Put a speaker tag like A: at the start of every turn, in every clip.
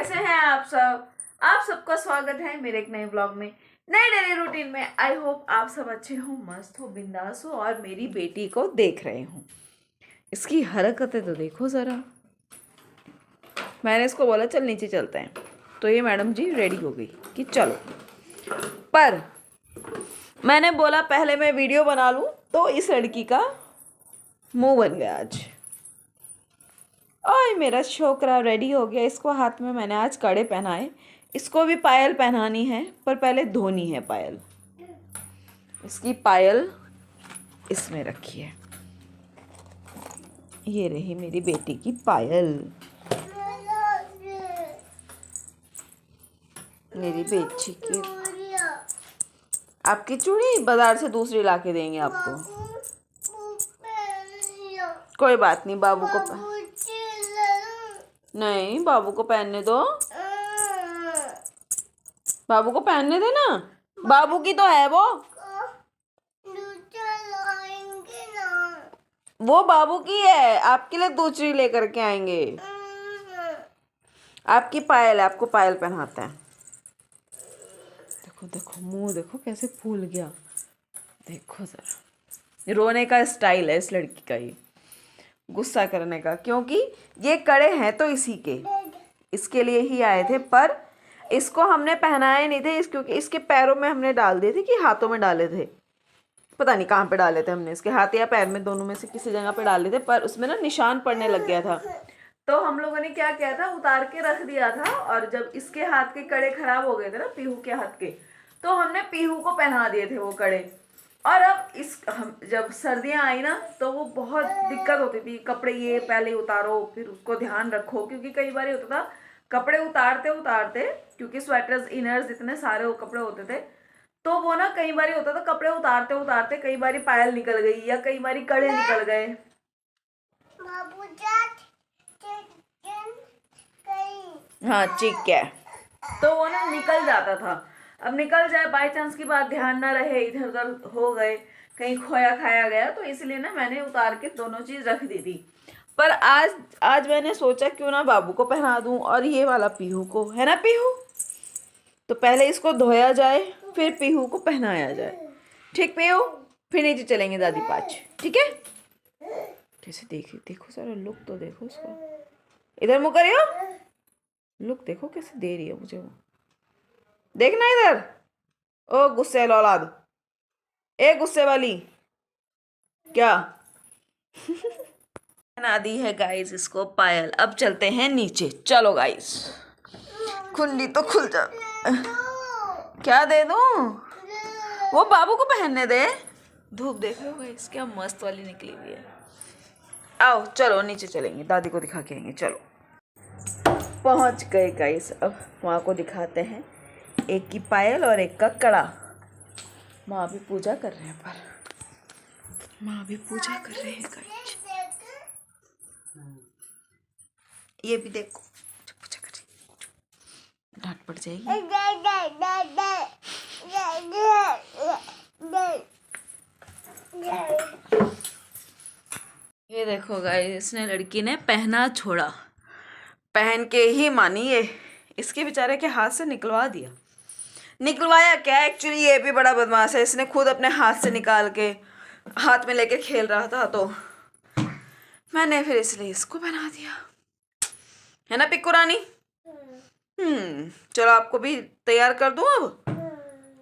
A: कैसे हैं आप सब? आप सबका स्वागत है मेरे एक नए ब्लॉग में, नए डेली रूटीन में। आई होप आप सब अच्छे हो, मस्त हो, बिंदास हो और मेरी बेटी को देख रहे हो। इसकी हरकतें तो देखो ज़रा। मैंने इसको बोला चल नीचे चलते हैं, तो ये मैडम जी रेडी हो गई कि चलो। पर मैंने बोला पहले मैं वीडियो बना लूँ, तो इस लड़की का मुंह बन गया आज। और मेरा छोकरा रेडी हो गया। इसको हाथ में मैंने आज कड़े पहनाए। इसको भी पायल पहनानी है, पर पहले धोनी है पायल। इसकी पायल इसमें रखी है। ये रही मेरी बेटी की पायल। मेरी बेटी की आपकी चूड़ी बाजार से दूसरी ला के देंगे आपको। कोई बात नहीं, बाबू को नहीं, बाबू को पहनने दो। बाबू को पहनने दे ना, बाबू की तो है वो बाबू की है। आपके लिए दूसरी लेकर के आएंगे। आपकी पायल है, आपको पायल पहनाते हैं। देखो देखो मुंह देखो कैसे फूल गया। देखो जरा, रोने का स्टाइल है इस लड़की का, ये गुस्सा करने का। क्योंकि ये कड़े हैं तो इसी के, इसके लिए ही आए थे। पर इसको हमने पहनाए नहीं थे क्योंकि इसके पैरों में हमने डाल दिए थे कि हाथों में डाले थे। पता नहीं कहाँ पे डाले थे हमने, इसके हाथ या पैर में, दोनों में से किसी जगह पे डाले थे। पर उसमें ना निशान पड़ने लग गया था, तो हम लोगों ने क्या किया था, उतार के रख दिया था। और जब इसके हाथ के कड़े खराब हो गए थे ना, पीहू के हाथ के, तो हमने पीहू को पहना दिए थे वो कड़े। और अब जब सर्दियाँ आई ना, तो वो बहुत दिक्कत होती थी। कपड़े ये पहले उतारो, फिर उसको ध्यान रखो, क्योंकि कई बार होता था कपड़े उतारते उतारते, क्योंकि स्वेटर्स इनर्स इतने सारे वो कपड़े होते थे, तो वो ना कई बार होता था कपड़े उतारते उतारते कई बार पायल निकल गई या कई बार कड़े निकल गए। हाँ ठीक है, तो वो ना निकल जाता था। अब निकल जाए, बाय चांस की बात, ध्यान ना रहे, इधर उधर हो गए, कहीं खोया खाया गया, तो इसलिए ना मैंने उतार के दोनों चीज रख दी थी। पर आज मैंने सोचा क्यों ना बाबू को पहना दूं और ये वाला पीहू को, है ना पीहू। तो पहले इसको धोया जाए, फिर पीहू को पहनाया जाए। ठीक पीहू, फिर नीचे चलेंगे दादी पाँच, ठीक है। कैसे देखो सारा लुक तो देखो उसका। इधर मुँह करियो, लुक देखो कैसे दे रही है मुझे वो। देखना इधर। ओ गुस्से औलाद, ए गुस्से वाली, क्या बना दी है गाइस इसको पायल। अब चलते हैं नीचे, चलो गाइस। कुंडी तो खुल जा। क्या दे दूं? वो बाबू को पहनने दे। धूप देख रहे हो गाइस, क्या मस्त वाली निकली हुई है। आओ चलो नीचे चलेंगे, दादी को दिखा के आएंगे। चलो पहुंच गए गाइस। अब माँ को दिखाते हैं, एक की पायल और एक का कड़ा। माँ भी पूजा कर रहे हैं, पर माँ भी पूजा कर रहे हैं गाइस। ये भी देखो पूजा कर रही, डांट पड़ जाएगी। ये देखो गाइस, इसने लड़की ने पहना छोड़ा, पहन के ही मानी। ये इसके बेचारे के हाथ से निकलवा दिया। निकलवाया क्या, एक्चुअली ये भी बड़ा बदमाश है। इसने खुद अपने हाथ से निकाल के हाथ में लेके खेल रहा था, तो मैंने फिर इसलिए इसको बना दिया, है ना पिक्कू रानी। चलो आपको भी तैयार कर दूं अब।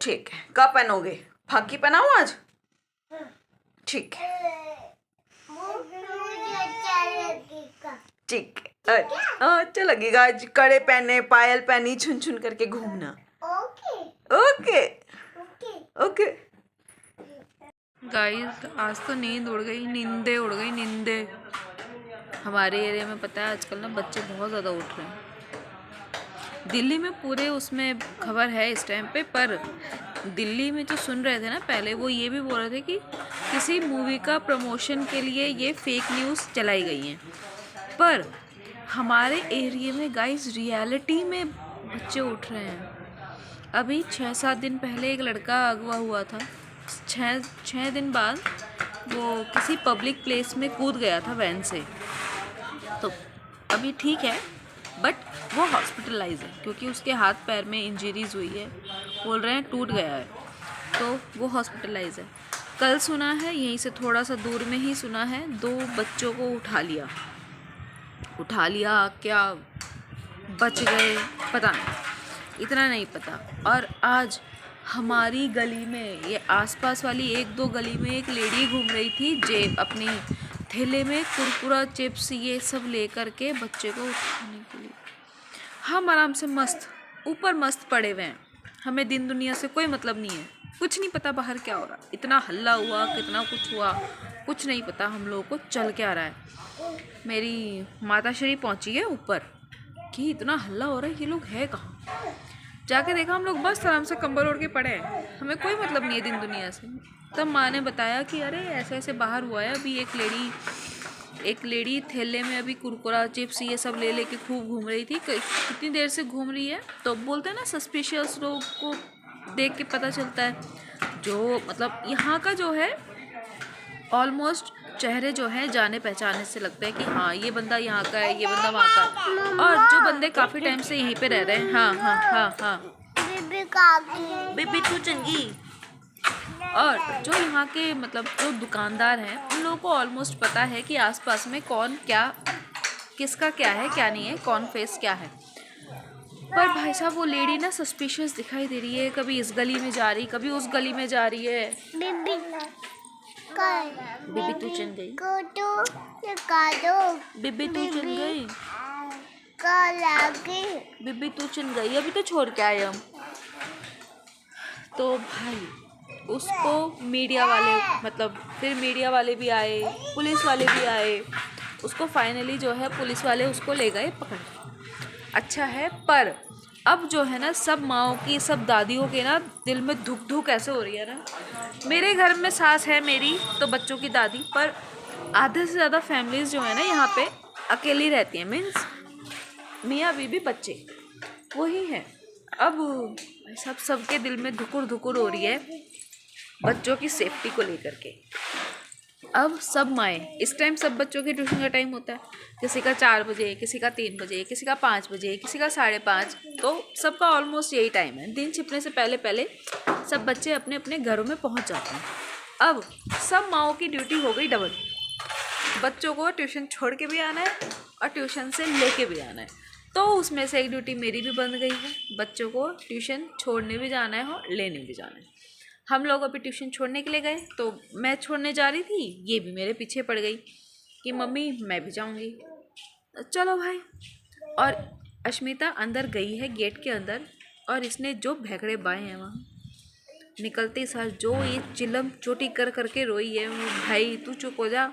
A: ठीक है, कब पहनोगे? फाकी पहनाऊं आज? ठीक है ठीक है, अच्छा लगेगा आज। कड़े पहने, पायल पहनी, छुन छुन करके घूमना। ओके ओके गाइस, आज तो नींद उड़ गई, नींदे उड़ गई, नींदे। हमारे एरिया में पता है आजकल ना बच्चे बहुत ज़्यादा उठ रहे हैं। दिल्ली में पूरे उसमें खबर है इस टाइम पे, पर दिल्ली में जो सुन रहे थे ना पहले, वो ये भी बोल रहे थे कि किसी मूवी का प्रमोशन के लिए ये फेक न्यूज़ चलाई गई हैं। पर हमारे एरिया में गाइस रियलिटी में बच्चे उठ रहे हैं। अभी 6-7 दिन पहले एक लड़का अगवा हुआ था। 6 दिन बाद वो किसी पब्लिक प्लेस में कूद गया था वैन से। तो अभी ठीक है, बट वो हॉस्पिटलाइज है क्योंकि उसके हाथ पैर में इंजरीज हुई है, बोल रहे हैं टूट गया है, तो वो हॉस्पिटलाइज है। कल सुना है, यहीं से थोड़ा सा दूर में ही सुना है, 2 बच्चों को उठा लिया क्या बच गए पता नहीं, इतना नहीं पता। और आज हमारी गली में, ये आसपास वाली 1-2 गली में एक लेडी घूम रही थी जेब अपनी थैले में कुरकुरा चिप्स ये सब लेकर के बच्चे को उठाने के लिए। हम आराम से मस्त ऊपर मस्त पड़े हुए हैं, हमें दिन दुनिया से कोई मतलब नहीं है, कुछ नहीं पता बाहर क्या हो रहा, इतना हल्ला हुआ, कितना कुछ हुआ, कुछ नहीं पता हम लोगों को चल क्या रहा है। मेरी माताश्री पहुंची है ऊपर कि इतना हल्ला हो रहा है, ये लोग है कहाँ। जाके देखा हम लोग बस आराम से कंबल ओढ़ के पड़े हैं, हमें कोई मतलब नहीं है दिन दुनिया से। तब माँ ने बताया कि अरे ऐसे ऐसे बाहर हुआ है, अभी एक लेडी थैले में अभी कुरकुरा चिप्स ये सब ले लेके खूब घूम रही थी, कितनी देर से घूम रही है। तो बोलते हैं ना सस्पिशियस लोग को देख के पता चलता है, जो मतलब यहाँ का जो है ऑलमोस्ट चेहरे जो है जाने पहचाने से लगता है कि हाँ ये बंदा यहाँ का है, ये बंदा वहाँ का है। और जो बंदे काफ़ी टाइम से यहीं पे रह रहे हैं, हाँ हाँ हाँ हाँ बेबी तू चंगी। और जो यहाँ के मतलब जो दुकानदार हैं उन लोगों को ऑलमोस्ट पता है कि आसपास में कौन क्या, किसका क्या है क्या नहीं है, कौन फेस क्या है। पर भाई साहब वो लेडी ना सस्पिशियस दिखाई दे रही है, कभी इस गली में जा रही, कभी उस गली में जा रही है। बेबी तू चल गई, बेबी तू चल गई, बेबी तू चल गई, अभी तो छोड़ के आए हम। तो भाई उसको मीडिया वाले मतलब फिर मीडिया वाले भी आए, पुलिस वाले भी आए, उसको फाइनली जो है पुलिस वाले उसको ले गए पकड़। अच्छा है, पर अब जो है ना सब माँओं की, सब दादियों के ना दिल में धुक धुक ऐसे हो रही है ना। मेरे घर में सास है मेरी तो बच्चों की दादी, पर आधे से ज़्यादा फैमिलीज़ जो है ना यहाँ पे अकेली रहती हैं, मीन्स मियाँ बीबी बच्चे वही हैं। अब सबके दिल में धुकुर धुकुर हो रही है बच्चों की सेफ्टी को लेकर के। अब सब माएँ इस टाइम सब बच्चों के ट्यूशन का टाइम होता है, किसी का 4 बजे, किसी का 3 बजे, किसी का 5 बजे, किसी का 5:30, तो सबका ऑलमोस्ट यही टाइम है। दिन छिपने से पहले पहले सब बच्चे अपने अपने घरों में पहुंच जाते हैं। अब सब माँओं की ड्यूटी हो गई डबल, बच्चों को ट्यूशन छोड़ के भी आना है और ट्यूशन से लेके भी आना है। तो उसमें से एक ड्यूटी मेरी भी बन गई है, बच्चों को ट्यूशन छोड़ने भी जाना है और लेने भी जाना है। हम लोग अभी ट्यूशन छोड़ने के लिए गए, तो मैं छोड़ने जा रही थी, ये भी मेरे पीछे पड़ गई कि मम्मी मैं भी जाऊंगी, चलो भाई। और अश्मिता अंदर गई है गेट के अंदर, और इसने जो भैगड़े बाए हैं वहाँ निकलते सार जो ये चिल्लम चोटी कर करके रोई है, भाई तू चुप हो जा,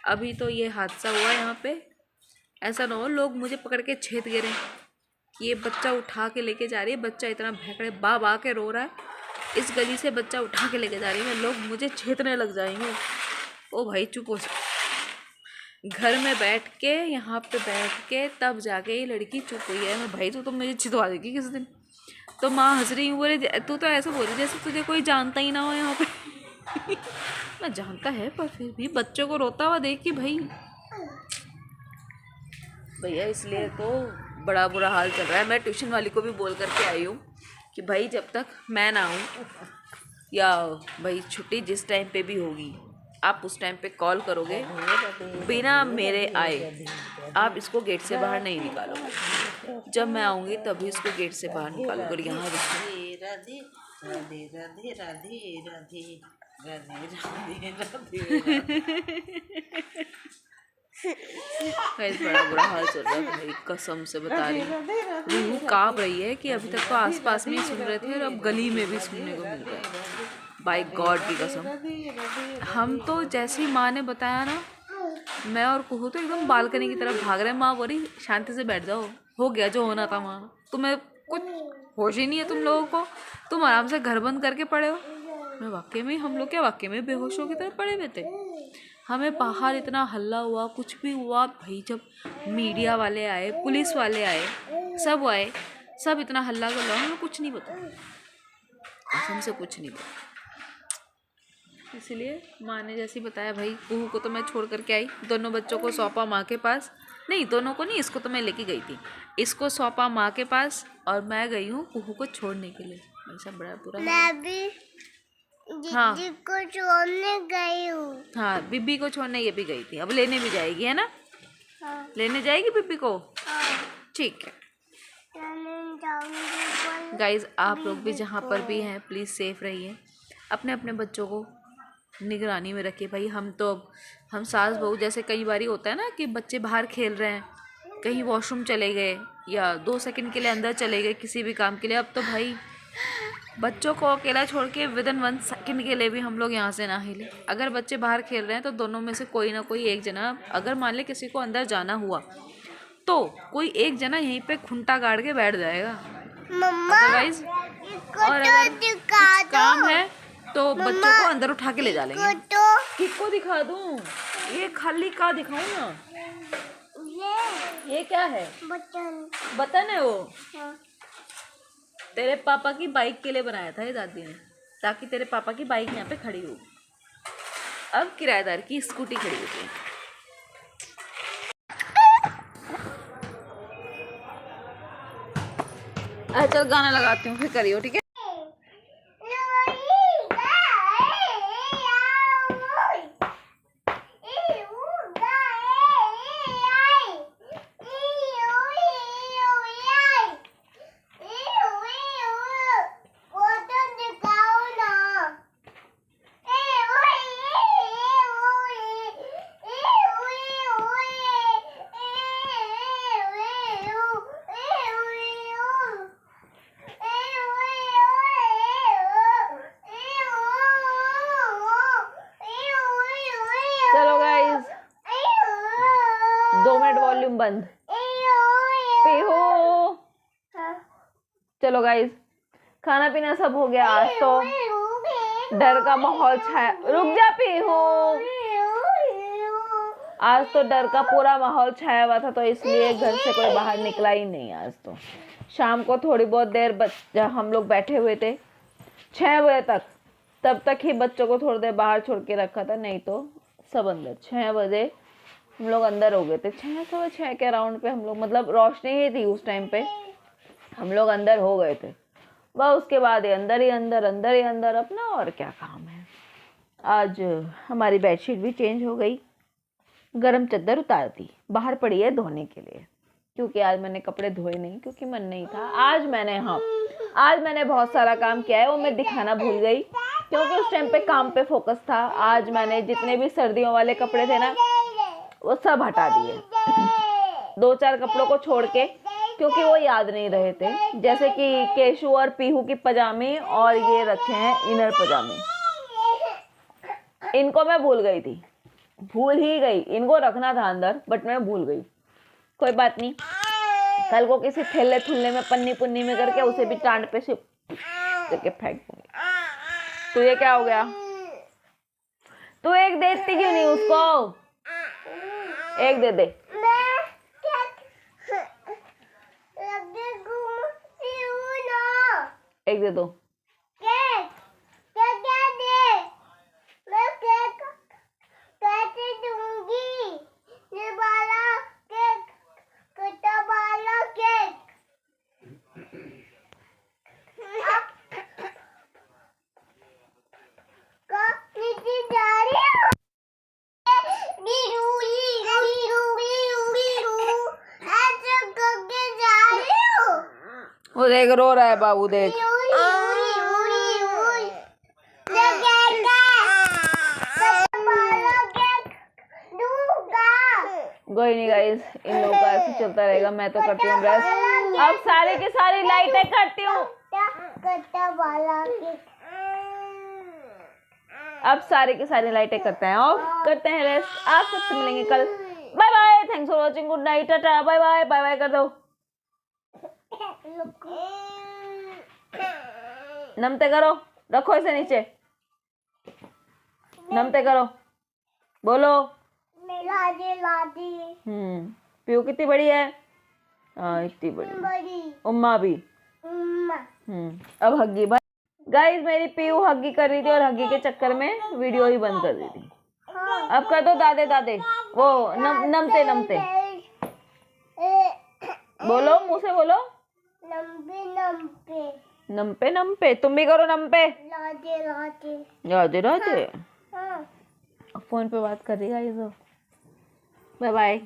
A: अभी तो ये हादसा हुआ यहाँ पे, ऐसा ना हो लोग मुझे पकड़ के छेद गिरे कि ये बच्चा उठा के लेके जा रही है, बच्चा इतना भैगड़े बा के रो रहा है, इस गली से बच्चा उठा के लेके जा रही है, लोग मुझे छेदने लग जाएंगे। ओ भाई चुप हो जा। घर में बैठ के यहाँ पे बैठ के तब जाके ये लड़की चुप हुई है। मैं भाई तो मुझे छिदवा देगी किस दिन। तो माँ हंस रही, बोले तू तो ऐसे बोल रही जैसे तुझे कोई जानता ही ना हो यहाँ पे। मैं जानता है पर फिर भी बच्चों को रोता हुआ देख के भाई भैया, इसलिए तो बड़ा बुरा हाल चल रहा है। मैं ट्यूशन वाली को भी बोल करके आई हूँ कि भाई जब तक मैं ना आऊँ या भाई छुट्टी जिस टाइम पे भी होगी आप उस टाइम पे कॉल करोगे, बिना मेरे आए आप इसको गेट से बाहर नहीं निकालोगे। जब मैं आऊँगी तभी इसको गेट से बाहर निकालोगे। और यहाँ
B: राधे राधे राधे राधे राधे राधे राधे
A: बड़ा बुरा हाल चल रहा है मेरी कसम से बता रही हूँ। रूह काँप रही है कि अभी तक तो आसपास में ही सुन रहे थे और अब गली में भी सुनने को मिल रहा है। बाय गॉड की कसम, हम तो जैसे ही माँ ने बताया ना, मैं और कुहू तो एकदम बालकनी की तरफ भाग रहे हैं। माँ बोली शांति से बैठ जाओ, हो गया जो होना था। माँ तुम्हें कुछ होश ही नहीं है, तुम लोगों को, तुम आराम से घर बंद करके पड़े हो। मैं वाकई में, हम लोग क्या वाकई में बेहोशों की तरह पड़े हुए थे। हमें बाहर इतना हल्ला हुआ, कुछ भी हुआ भाई, जब मीडिया वाले आए, पुलिस वाले आए, सब आए, सब इतना हल्ला कर रहा, हमें कुछ नहीं पता, कसम से कुछ नहीं पता। इसलिए माँ ने जैसे बताया भाई, कुहू को तो मैं छोड़ करके आई, दोनों बच्चों को सौंपा माँ के पास। नहीं, दोनों को नहीं, इसको तो मैं लेके गई थी। इसको सौंपा माँ के पास और मैं गई हूँ कुहू को छोड़ने के लिए। ऐसा बड़ा पूरा
C: मैं भी
A: हाँ
C: दीदी को छोड़ने गई हूँ।
A: हाँ, बिब्बी को छोड़ने ये भी गई थी, अब लेने भी जाएगी, है ना?
C: हाँ,
A: लेने जाएगी बिब्बी को,
C: हाँ,
A: ठीक है।
C: चलने जाऊंगी
A: गाइज, आप लोग भी जहाँ पर भी हैं प्लीज़ सेफ रहिए, अपने अपने बच्चों को निगरानी में रखिए। भाई हम सास बहू जैसे कई बारी होता है ना कि बच्चे बाहर खेल रहे हैं, कहीं वॉशरूम चले गए या 2 सेकंड के लिए अंदर चले गए किसी भी काम के लिए, अब तो भाई बच्चों को अकेला छोड़ के विदिन 1 सेकंड के लिए भी हम लोग यहाँ से ना हिले। अगर बच्चे बाहर खेल रहे हैं तो दोनों में से कोई ना कोई एक जना, अगर मान ले किसी को अंदर जाना हुआ तो कोई एक जना यहीं पे खुंटा गाड़ के बैठ जाएगा।
C: मम्मा
A: अदरवाइज
C: इसको
A: और
C: तो
A: अगर
C: दिखा
A: कुछ काम है तो बच्चों को अंदर उठा के ले जा
C: को
A: लेंगे।
C: तो
A: किसको दिखा दूँ? ये खाली का दिखाऊं ना? ये क्या है?
C: बटन।
A: बटन है वो?
C: हाँ,
A: तेरे पापा की बाइक के लिए बनाया था ये दादी ने, ताकि तेरे पापा की बाइक यहाँ पे खड़ी हो। अब किराएदार की स्कूटी खड़ी होती है। चल गाना लगाती हूँ, फिर करियो, ठीक है? चलो गाइस, 2 मिनट वॉल्यूम बंद। पीहू, चलो गाइस, खाना पीना सब हो गया। आज तो डर का माहौल छाया, रुक जा पीहू, आज तो डर का पूरा माहौल छाया हुआ था, तो इसलिए घर से कोई बाहर निकला ही नहीं। आज तो शाम को थोड़ी बहुत देर जब हम लोग बैठे हुए थे 6 बजे तक, तब तक ही बच्चों को थोड़ी देर बाहर छोड़ के रखा था, नहीं तो सब अंदर। 6 बजे हम लोग अंदर हो गए थे, 6:15 के अराउंड पे हम लोग, मतलब रोशनी ही थी उस टाइम पे, हम लोग अंदर हो गए थे। वह उसके बाद अंदर ही अंदर अपना, और क्या काम है। आज हमारी बेडशीट भी चेंज हो गई, गरम चादर उतार दी, बाहर पड़ी है धोने के लिए, क्योंकि आज मैंने कपड़े धोए नहीं, क्योंकि मन नहीं था। आज मैंने बहुत सारा काम किया है, वो मैं दिखाना भूल गई, क्योंकि उस टाइम पे काम पे फोकस था। आज मैंने जितने भी सर्दियों वाले कपड़े थे ना, वो सब हटा दिए, 2-4 कपड़ों को छोड़ के, क्योंकि वो याद नहीं रहे थे। जैसे कि केशु और पीहू की पजामे, और ये रखे हैं इनर पजामे, इनको मैं भूल गई थी, भूल ही गई। इनको रखना था अंदर, बट मैं भूल गई। कोई बात नहीं, कल को किसी थैले थुल्ले में पन्नी पुन्नी में करके उसे भी टांड पे से करके फेंक दूंगी। तो ये क्या हो गया? तू एक देखती क्यों नहीं उसको? एक दे दे। एक दे दो। वो देख, रो रहा है बाबू, देख। कोई नहीं गाइस, इन लोगों का ऐसे चलता रहेगा। मैं तो करती हूँ ब्रश। अब सारी की सारी लाइटें करती हूँ, अब सारी की सारी लाइटें करते हैं, ऑफ करते हैं रेस्ट। आप सबसे मिलेंगे कल। Bye bye, thanks for watching, good night, tata, bye bye, bye bye कर दो। नमते करो, रखो इसे नीचे, नमते करो, बोलो। पीहू कितनी बड़ी है? हाँ, इतनी बड़ी। उम्मा भी। अब हग्गी भाई। गाइस, मेरी पीहू हग्गी कर रही थी और हग्गी के चक्कर में वीडियो ही बंद कर दी थी। अब कर दो दादे दादे, वो नमते नमते। बोलो, मुंह से बोलो।
C: नंबे नंबे
A: नमपे नमपे, तुम भी करो नमपे।
C: राधे राधे।
A: राधे राधे।
C: हाँ
A: फोन पे बात कर रही है, बाय बाय।